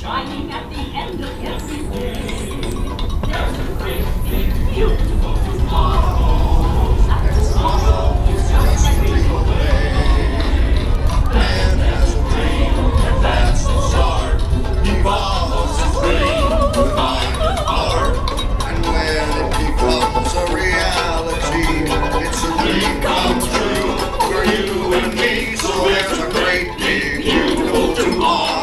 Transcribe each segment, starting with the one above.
shining at the end of every day. There's a great big beautiful tomorrow. And tomorrow is just a dream away. Man has a dream, and that's the start. He follows his dream with mind and heart. And when it becomes a reality, it's a dream come true for you and me. So there's a great big beautiful tomorrow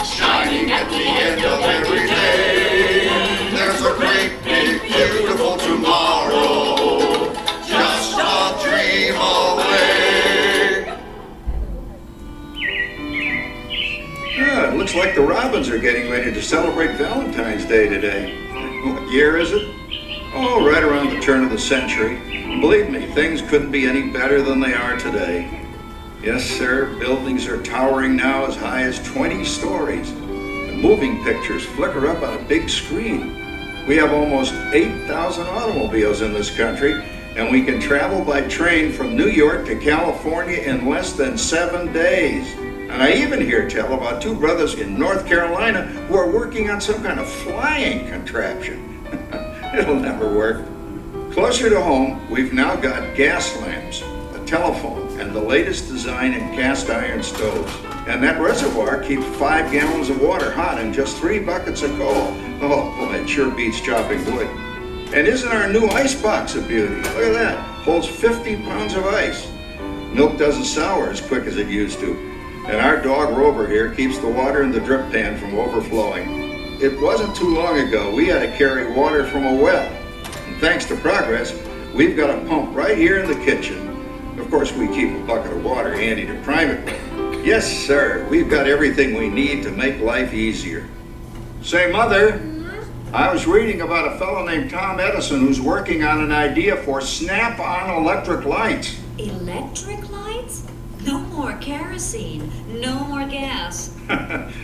shining at the end of every day. There's a great big beautiful tomorrow, just a dream away. Yeah, it looks like the Robins are getting ready to celebrate Valentine's Day today. What year is it? Oh, right around the turn of the century. Believe me, things couldn't be any better than they are today. Yes, sir, buildings are towering now as high as 20 stories. And moving pictures flicker up on a big screen. We have almost 8,000 automobiles in this country, and we can travel by train from New York to California in less than 7 days. And I even hear tell about 2 brothers in North Carolina who are working on some kind of flying contraption. It'll never work. Closer to home, we've now got gas lamps, a telephone, and the latest design in cast iron stoves. And that reservoir keeps 5 gallons of water hot in just 3 buckets of coal. Oh boy, it sure beats chopping wood. And isn't our new ice box a beauty? Look at that, holds 50 pounds of ice. Milk doesn't sour as quick as it used to. And our dog Rover here keeps the water in the drip pan from overflowing. It wasn't too long ago we had to carry water from a well. And thanks to progress, we've got a pump right here in the kitchen. Of course, we keep a bucket of water handy to prime it with. Yes, sir, we've got everything we need to make life easier. Say, Mother, I was reading about a fellow named Tom Edison who's working on an idea for snap-on electric lights. Electric lights? No more kerosene, no more gas.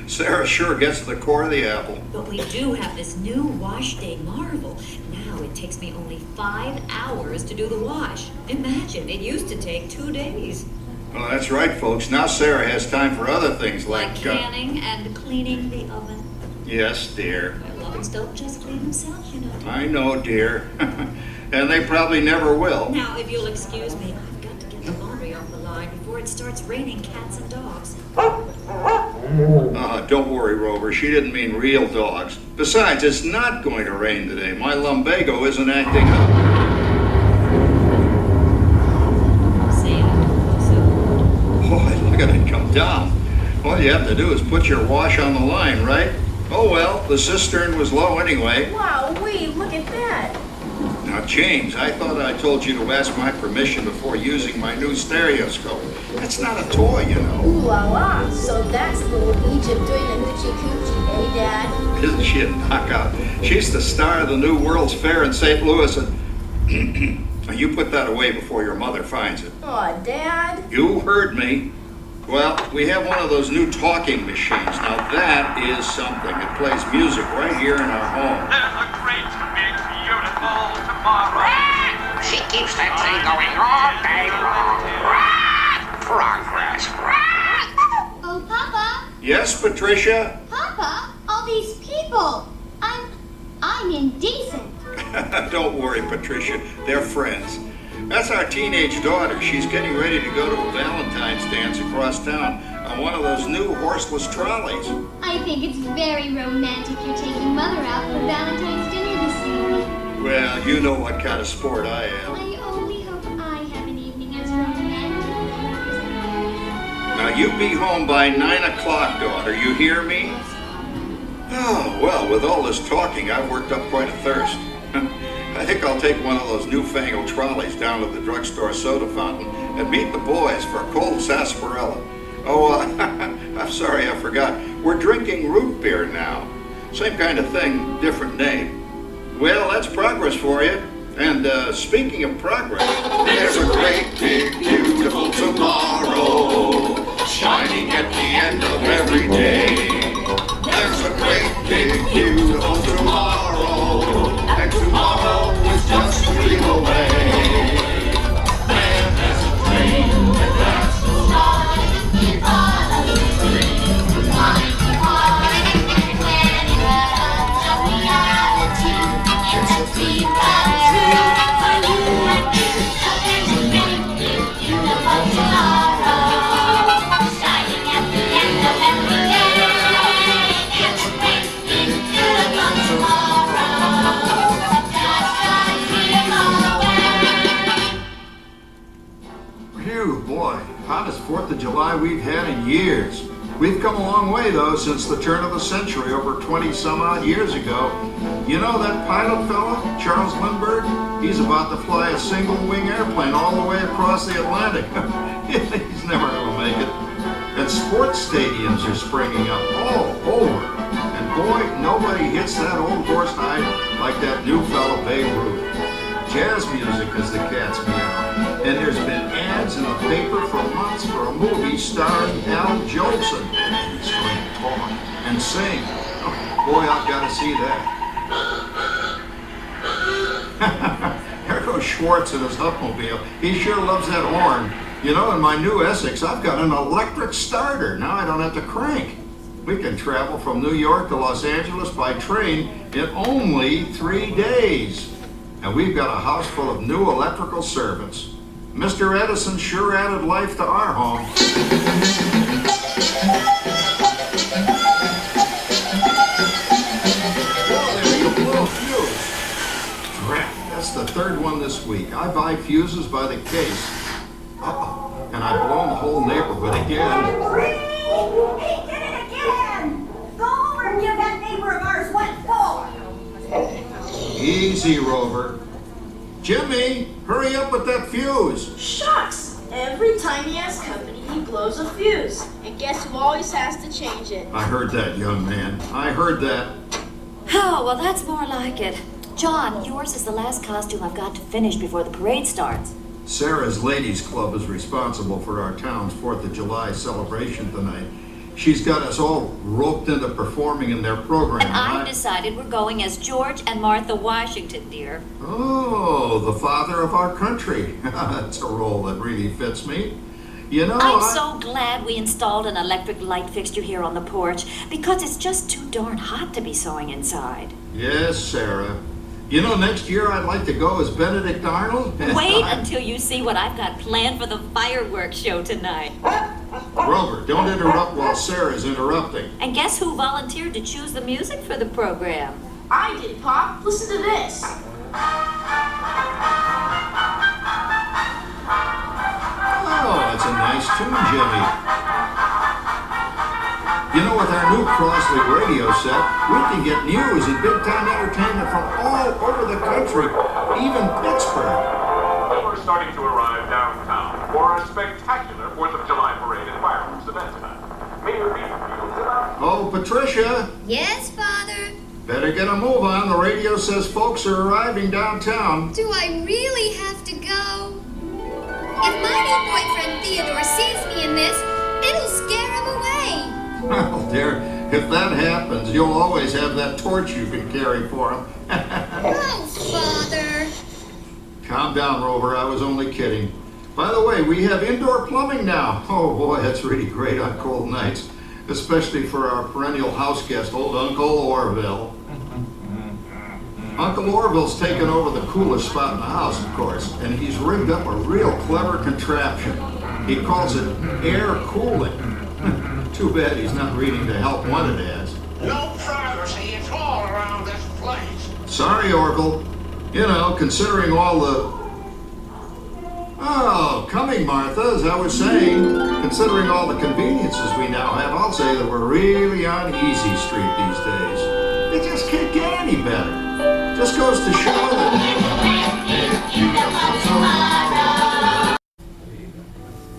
Sarah sure gets to the core of the apple. But we do have this new wash day marvel. Now it takes me only 5 hours to do the wash. Imagine, it used to take 2 days. Well, that's right, folks. Now Sarah has time for other things like canning and cleaning the oven. Yes, dear. Well, ovens don't just clean themselves, you know. I know, dear. And they probably never will. Now, if you'll excuse me, I've got to get the laundry off the line before it starts raining cats and dogs. Don't worry, Rover. She didn't mean real dogs. Besides, it's not going to rain today. My lumbago isn't acting up. Say that. Boy, look at it come down. All you have to do is put your wash on the line, right? Oh well, the cistern was low anyway. Wow, wait, look at that. Now, James, I thought I told you to ask my permission before using my new stereoscope. That's not a toy, you know. Ooh la la, so that's little Egypt doing the hoochie coochie, eh, Dad? Isn't she a knockout? She's the star of the new World's Fair in St. Louis, and you put that away before your mother finds it. Aw, Dad. You heard me. Well, we have one of those new talking machines. Now that is something. It plays music right here in our home. There's a great big beautiful tomorrow. She keeps that thing going all day long. Progress. Oh, Papa. Yes, Patricia? Papa, all these people. I'm indecent. Don't worry, Patricia. They're friends. That's our teenage daughter. She's getting ready to go to a Valentine's dance across town on one of those new horseless trolleys. I think it's very romantic you're taking Mother out for Valentine's dinner this evening. Well, you know what kind of sport I am. I only hope I have an evening as romantic as yours. Now, you be home by 9 o'clock, daughter. You hear me? Oh, well, with all this talking, I've worked up quite a thirst. I think I'll take one of those newfangled trolleys down to the drugstore soda fountain and meet the boys for a cold sarsaparilla. Oh, I'm sorry, I forgot. We're drinking root beer now. Same kind of thing, different name. Well, that's progress for you. And speaking of progress, There's a great big beautiful tomorrow shining at the end of every day. There's a great big beautiful tomorrow, and tomorrow is just a dream away. Man has a dream, and that's the start. He follows the dream with mind and heart. We've come a long way, though, since the turn of the century, over 20 some odd years ago. You know that pilot fella, Charles Lindbergh? He's about to fly a single-wing airplane all the way across the Atlantic. He's never going to make it. And sports stadiums are springing up all over. And boy, nobody hits that old horse hide like that new fella Babe Ruth. Jazz music is the cat's meow. And there's been ads in the paper for months for a movie starring Al Jolson. He's going to talk and sing. Oh, boy, I've got to see that. There goes Schwartz in his Hupmobile. He sure loves that horn. You know, in my new Essex, I've got an electric starter. Now I don't have to crank. We can travel from New York to Los Angeles by train in only 3 days. And we've got a house full of new electrical servants. Mr. Edison sure added life to our home. Whoa, there you go, blow a fuse. Crap, that's the third one this week. I buy fuses by the case. Uh-oh, and I've blown the whole neighborhood again. He did it again! Go over and give that neighbor of ours what for. Easy, Rover. Jimmy, hurry up with that fuse. Shucks! Every time he has company, he blows a fuse. And guess who always has to change it? I heard that, young man. I heard that. Oh, well, that's more like it. John, yours is the last costume I've got to finish before the parade starts. Sarah's Ladies Club is responsible for our town's 4th of July celebration tonight. She's got us all roped into performing in their program. And I've decided we're going as George and Martha Washington, dear. Oh, the father of our country. That's a role that really fits me. You know, I'm so glad we installed an electric light fixture here on the porch because it's just too darn hot to be sewing inside. Yes, Sarah. You know, next year I'd like to go as Benedict Arnold. Wait until you see what I've got planned for the fireworks show tonight. Rover, don't interrupt while Sarah's interrupting. And guess who volunteered to choose the music for the program? I did, Pop. Listen to this. Oh, that's a nice tune, Jimmy. You know, with our new Crossley radio set, we can get news and big-time entertainment from all over the country, even Pittsburgh. We're starting to arrive downtown for a spectacular 4th of July parade and fireworks event tonight. Mayor Reed feels about... Oh, Patricia, Yes, Father? better get a move on. The radio says folks are arriving downtown. Do I really have to go? If my new boyfriend Theodore sees me in this, it'll scare him away. Well, dear, if that happens, you'll always have that torch you can carry for him. Oh, Father. Calm down, Rover. I was only kidding. By the way, we have indoor plumbing now. Oh, boy, that's really great on cold nights, especially for our perennial house guest, old Uncle Orville. Uncle Orville's taken over the coolest spot in the house, of course, and he's rigged up a real clever contraption. He calls it air cooling. Too bad he's not reading the help wanted ads. No privacy at all around this place. Sorry, Orville. You know, considering all the... Oh, coming, Martha, as I was saying, considering all the conveniences we now have, I'll say that we're really on easy street these days. It just can't get any better. Just goes to show that...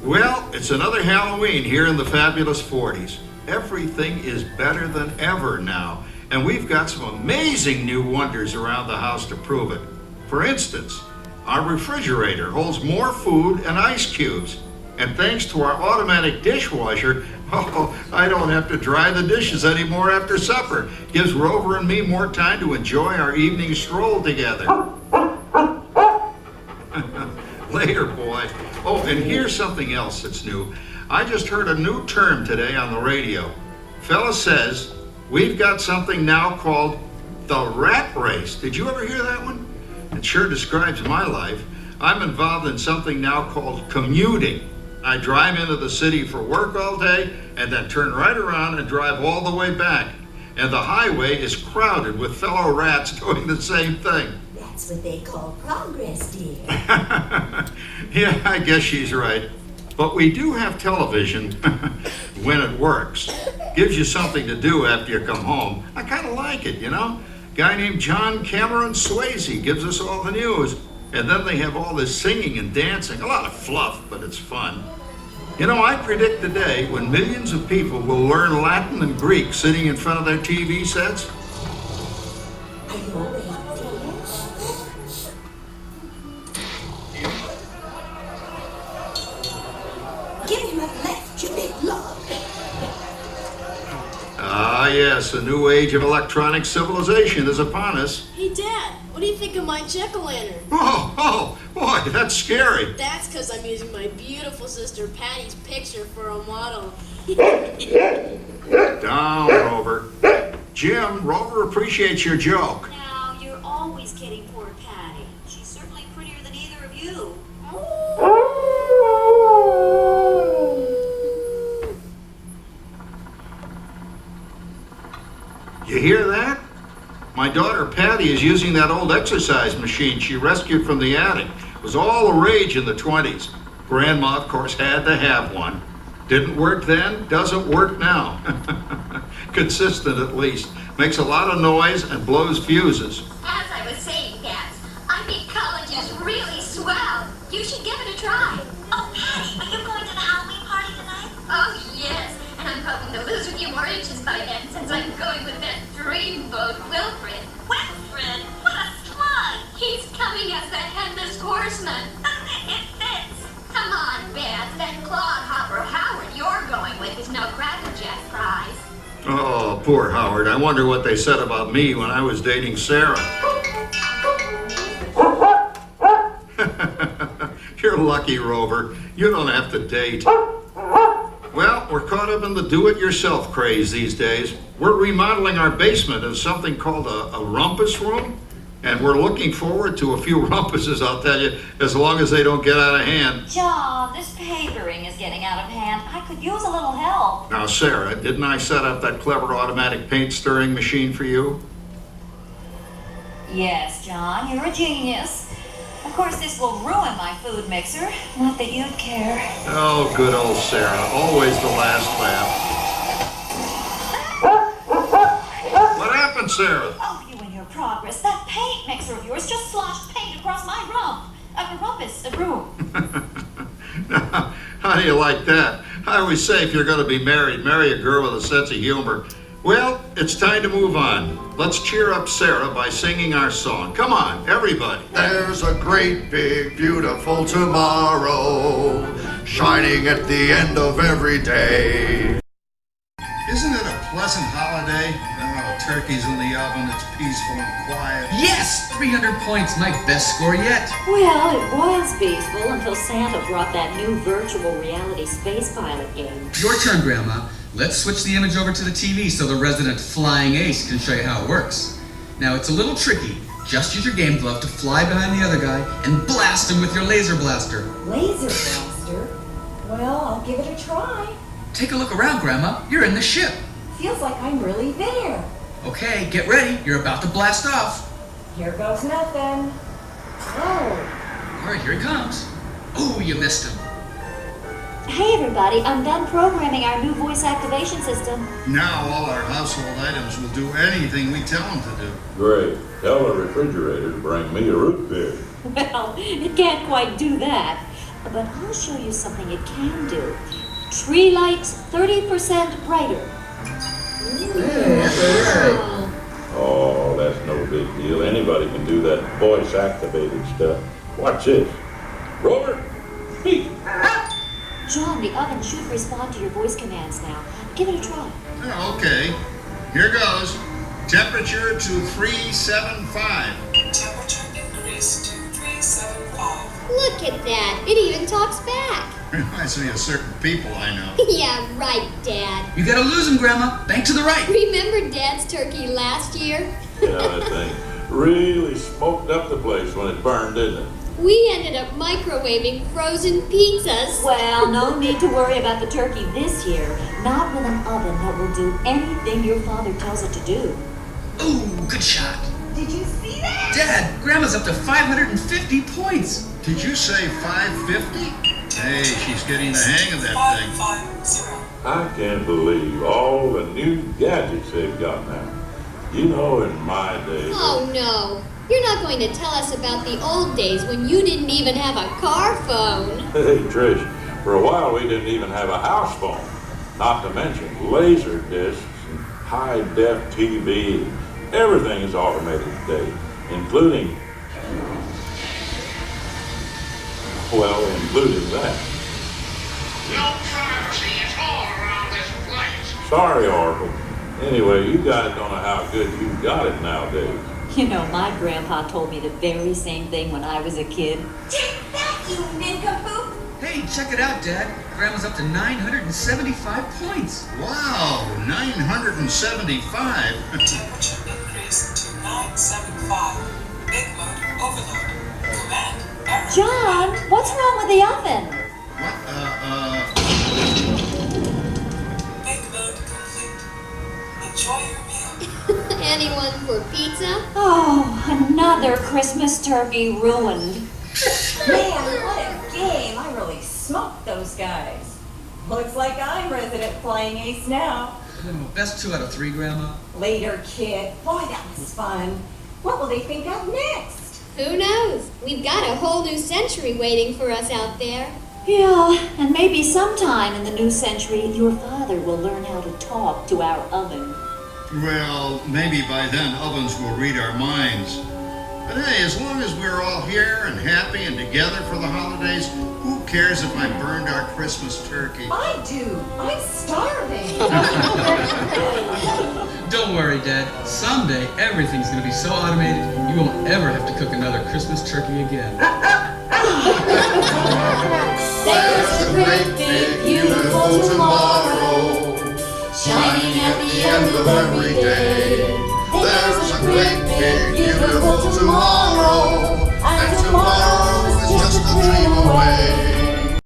Well, it's another Halloween here in the fabulous 40s. Everything is better than ever now, and we've got some amazing new wonders around the house to prove it. For instance, our refrigerator holds more food and ice cubes, and thanks to our automatic dishwasher, oh, I don't have to dry the dishes anymore after supper. Gives Rover and me more time to enjoy our evening stroll together. Later, boy. Oh, and here's something else that's new. I just heard a new term today on the radio. Fella says we've got something now called the rat race. Did you ever hear that one? It sure describes my life. I'm involved in something now called commuting. I drive into the city for work all day and then turn right around and drive all the way back. And the highway is crowded with fellow rats doing the same thing. That's what they call progress, dear. Yeah, I guess she's right. But we do have television. when it works. Gives you something to do after you come home. I kind of like it, you know? Guy named John Cameron Swayze gives us all the news. And then they have all this singing and dancing. A lot of fluff, but it's fun. You know, I predict the day when millions of people will learn Latin and Greek sitting in front of their TV sets. Are you awake, dear? Give him a left, you big love. Ah, yes, a new age of electronic civilization is upon us. Hey, Dad, what do you think of my jack-o'-lantern? Oh, boy, that's scary. That's because I'm using my beautiful sister Patty's picture for a model. Down, Rover. Jim, Rover appreciates your joke. Now, you're always kidding poor Patty. She's certainly prettier than either of you. You hear that? My daughter Patty is using that old exercise machine she rescued from the attic. It was all the rage in the 20s. Grandma, of course, had to have one. Didn't work then, doesn't work now. Consistent at least. Makes a lot of noise and blows fuses. As I was saying, Dad, I think college is really swell. You should give it a try. Oh, Patty, are you going to the Halloween party tonight? Oh, yes. And I'm hoping to lose a few more inches by then since I'm going with that dreamboat Wilfred. Wilfred, what a slug! He's coming as the headless horseman. It fits. Come on, Beth. That clodhopper Howard you're going with is no Cracker Jack prize. Oh, poor Howard. I wonder what they said about me when I was dating Sarah. You're lucky, Rover. You don't have to date. Well, we're caught up in the do-it-yourself craze these days. We're remodeling our basement in something called a rumpus room. And we're looking forward to a few rumpuses, I'll tell you, as long as they don't get out of hand. John, this papering is getting out of hand. I could use a little help. Now, Sarah, didn't I set up that clever automatic paint stirring machine for you? Yes, John, you're a genius. Of course, this will ruin my food mixer. Not that you'd care. Oh, good old Sarah. Always the last laugh. What happened, Sarah? Oh, you and your progress. That paint mixer of yours just sloshed paint across my rump. A rumpus, a room. How do you like that? I always say if you're going to be married, marry a girl with a sense of humor. Well, it's time to move on. Let's cheer up Sarah by singing our song. Come on, everybody. There's a great big beautiful tomorrow shining at the end of every day. Isn't it a pleasant holiday? Oh, turkey's in the oven, it's peaceful and quiet. Yes! 300 points, my best score yet. Well, it was peaceful until Santa brought that new virtual reality space pilot game. Your turn, Grandma. Let's switch the image over to the TV so the resident flying ace can show you how it works. Now, it's a little tricky. Just use your game glove to fly behind the other guy and blast him with your laser blaster. Laser blaster? Well, I'll give it a try. Take a look around, Grandma. You're in the ship. Feels like I'm really there. Okay, get ready. You're about to blast off. Here goes nothing. Oh. All right, here he comes. Oh, you missed him. Hey, everybody, I'm done programming our new voice activation system. Now all our household items will do anything we tell them to do. Great. Tell the refrigerator to bring me a root beer. Well, it can't quite do that. But I'll show you something it can do. Tree lights 30% brighter. Wow. Oh, that's no big deal. Anybody can do that voice-activated stuff. Watch this. Rover, speak. John, the oven should respond to your voice commands now. Give it a try. Oh, okay, here goes. Temperature to 375. Temperature increase to 375. Look at that. It even talks back. Reminds me of certain people I know. Yeah, right, Dad. You gotta lose him, Grandma. Bank to the right. Remember Dad's turkey last year? Yeah, that thing really smoked up the place when it burned, didn't it? We ended up microwaving frozen pizzas. Well, no need to worry about the turkey this year. Not with an oven that will do anything your father tells it to do. Ooh, good shot. Did you see that? Dad, Grandma's up to 550 points. Did you say 550? Hey, she's getting the hang of that thing. 550. I can't believe all the new gadgets they've got now. You know, in my day... Oh, no. You're not going to tell us about the old days when you didn't even have a car phone. Hey, Trish, for a while we didn't even have a house phone. Not to mention laser discs and high-def TV. Everything is automated today, including that. No privacy at all around this place. Sorry, Oracle. Anyway, you guys don't know how good you've got it nowadays. You know, my grandpa told me the very same thing when I was a kid. Take that, you nincompoop! Hey, check it out, Dad. Grandma's up to 975 points. Wow, 975? Temperature increase to 975. Big mode overload. Command error. John, what's wrong with the oven? What, Big mode complete. Enjoy your meal. Anyone for pizza? Oh, another Christmas turkey ruined. Man, what a game. I really smoked those guys. Looks like I'm resident flying ace now. Best 2 out of 3, Grandma. Later, kid. Boy, that was fun. What will they think of next? Who knows? We've got a whole new century waiting for us out there. Yeah, and maybe sometime in the new century, your father will learn how to talk to our oven. well, maybe by then ovens will read our minds. But hey, as long as we're all here and happy and together for the holidays, who cares if I burned our Christmas turkey? I do. I'm starving. Don't worry, Dad. Someday, everything's going to be so automated, you won't ever have to cook another Christmas turkey again. There's a great big beautiful tomorrow, shining at the end of every day. There's a great big beautiful tomorrow, and tomorrow is just a dream away.